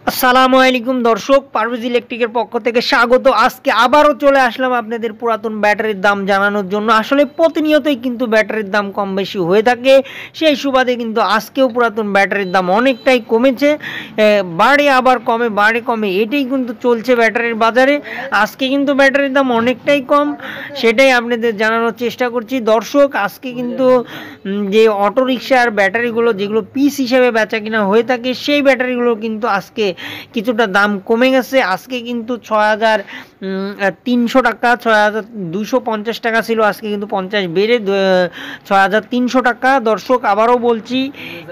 আসসালামু আলাইকুম দর্শক, পারভেজ ইলেকট্রিকের পক্ষ থেকে স্বাগত। আজকে আবারও চলে আসলাম আপনাদের পুরাতন ব্যাটারির দাম জানানোর জন্য। আসলে প্রতিনিয়তই কিন্তু ব্যাটারির দাম কম বেশি হয়ে থাকে, সেই সুবাদে কিন্তু আজকেও পুরাতন ব্যাটারির দাম অনেকটাই কমেছে। বাড়ে আবার কমে, বাড়ে কমে, এটাই কিন্তু চলছে ব্যাটারির বাজারে। আজকে কিন্তু ব্যাটারির দাম অনেকটাই কম, সেটাই আপনাদের জানানোর চেষ্টা করছি দর্শক। আজকে কিন্তু যে অটোরিকশার ব্যাটারিগুলো যেগুলো পিস হিসেবে বেচা কিনা হয়ে থাকে, সেই ব্যাটারিগুলো কিন্তু আজকে কিছুটা দাম কমে গেছে। আজকে কিন্তু ৬,৩০০ টাকা, ৬,২৫০ টাকা ছিল, আজকে কিন্তু 50 বেড়ে ৬,৩০০ টাকা। দর্শক আবারও বলছি,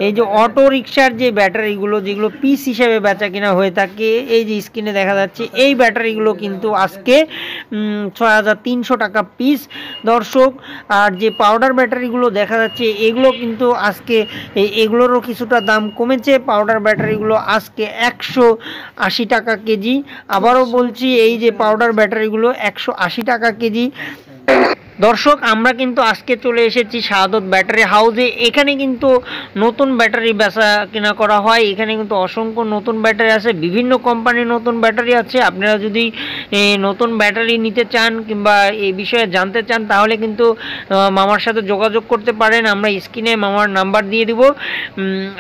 এই যে অটো রিক্সার যে ব্যাটারিগুলো যেগুলো পিস হিসেবে বেচা কিনা হয়ে থাকে, এই যে স্ক্রিনে দেখা যাচ্ছে, এই ব্যাটারিগুলো কিন্তু আজকে ৬,৩০০ টাকা পিস দর্শক। আর যে পাউডার ব্যাটারিগুলো দেখা যাচ্ছে, এগুলো কিন্তু আজকে এগুলোরও কিছুটা দাম কমেছে। পাউডার ব্যাটারিগুলো আজকে 180 টাকা কেজি। আবারও বলছি, এই যে পাউডার ব্যাটারিগুলো 180 টাকা কেজি। দর্শক আমরা কিন্তু আজকে চলে এসেছি শাহাদত ব্যাটারি হাউসে। এখানে কিন্তু নতুন ব্যাটারি বেচা কেনা করা হয়। এখানে কিন্তু অসংখ্য নতুন ব্যাটারি আছে, বিভিন্ন কোম্পানির নতুন ব্যাটারি আছে। আপনারা যদি নতুন ব্যাটারি নিতে চান কিংবা এই বিষয়ে জানতে চান, তাহলে কিন্তু মামার সাথে যোগাযোগ করতে পারেন। আমরা স্ক্রিনে মামার নাম্বার দিয়ে দিব,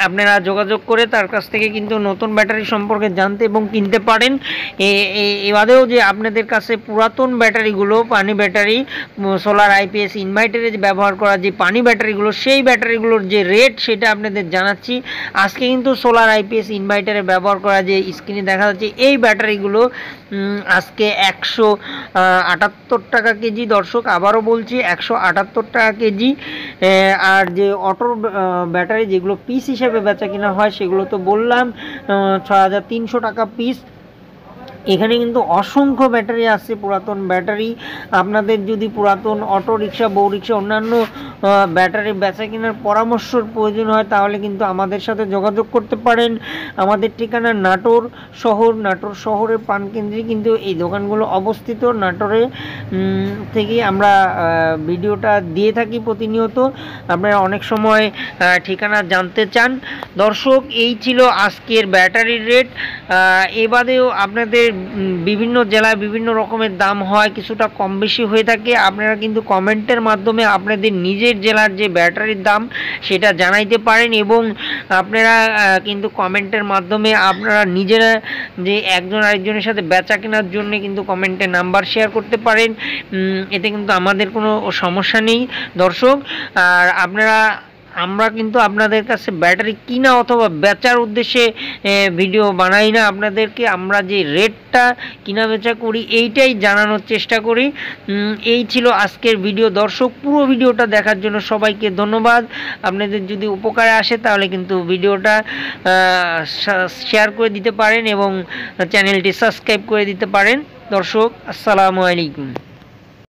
আপনারা যোগাযোগ করে তার কাছ থেকে কিন্তু নতুন ব্যাটারি সম্পর্কে জানতে এবং কিনতে পারেন। এবারেও যে আপনাদের কাছে পুরাতন ব্যাটারিগুলো, পানি ব্যাটারি, সোলার আইপিএস ইনভার্টারে যে ব্যবহার করা যে পানি ব্যাটারিগুলো, সেই ব্যাটারিগুলোর যে রেট সেটা আপনাদের জানাচ্ছি। আজকে কিন্তু সোলার আইপিএস ইনভার্টারে ব্যবহার করা যে স্ক্রিনে দেখা যাচ্ছে, এই ব্যাটারিগুলো আজকে 178 টাকা কেজি দর্শক। আবারও বলছি, 178 টাকা কেজি। আর যে অটো ব্যাটারি যেগুলো পিস হিসেবে বেচা কিনা হয়, সেগুলো তো বললাম 6,300 টাকা পিস। এখানে কিন্তু অসংখ্য ব্যাটারি আছে, পুরাতন ব্যাটারি। আপনাদের যদি পুরাতন অটো রিক্সা, বউ রিক্সা, অন্যান্য ব্যাটারি বেচা কেনার পরামর্শের প্রয়োজন হয়, তাহলে কিন্তু আমাদের সাথে যোগাযোগ করতে পারেন। আমাদের ঠিকানা নাটোর শহর। নাটোর শহরের প্রাণকেন্দ্রে কিন্তু এই দোকানগুলো অবস্থিত। নাটোরে থেকে আমরা ভিডিওটা দিয়ে থাকি প্রতিনিয়ত। আপনারা অনেক সময় ঠিকানা জানতে চান দর্শক। এই ছিল আজকের ব্যাটারির রেট। এবারেও আপনাদের বিভিন্ন জেলায় বিভিন্ন রকমের দাম হয়, কিছুটা কম বেশি হয়ে থাকে। আপনারা কিন্তু কমেন্টের মাধ্যমে আপনাদের নিজের জেলার যে ব্যাটারির দাম সেটা জানাইতে পারেন, এবং আপনারা কিন্তু কমেন্টের মাধ্যমে আপনারা নিজেরা যে একজন আরেকজনের সাথে বেচা কেনার জন্য কিন্তু কমেন্টে নাম্বার শেয়ার করতে পারেন। এতে কিন্তু আমাদের কোনো সমস্যা নেই দর্শক। আর আমরা কিন্তু আপনাদের কাছে ব্যাটারি কিনা অথবা বেচার উদ্দেশ্যে ভিডিও বানাই না আপনাদেরকে। আমরা যে রেটটা কিনা বেচা করি, এইটাই জানানোর চেষ্টা করি। এই ছিল আজকের ভিডিও দর্শক। পুরো ভিডিওটা দেখার জন্য সবাইকে ধন্যবাদ। আপনাদের যদি উপকারে আসে, তাহলে কিন্তু ভিডিওটা শেয়ার করে দিতে পারেন এবং চ্যানেলটি সাবস্ক্রাইব করে দিতে পারেন দর্শক। আসসালামু আলাইকুম।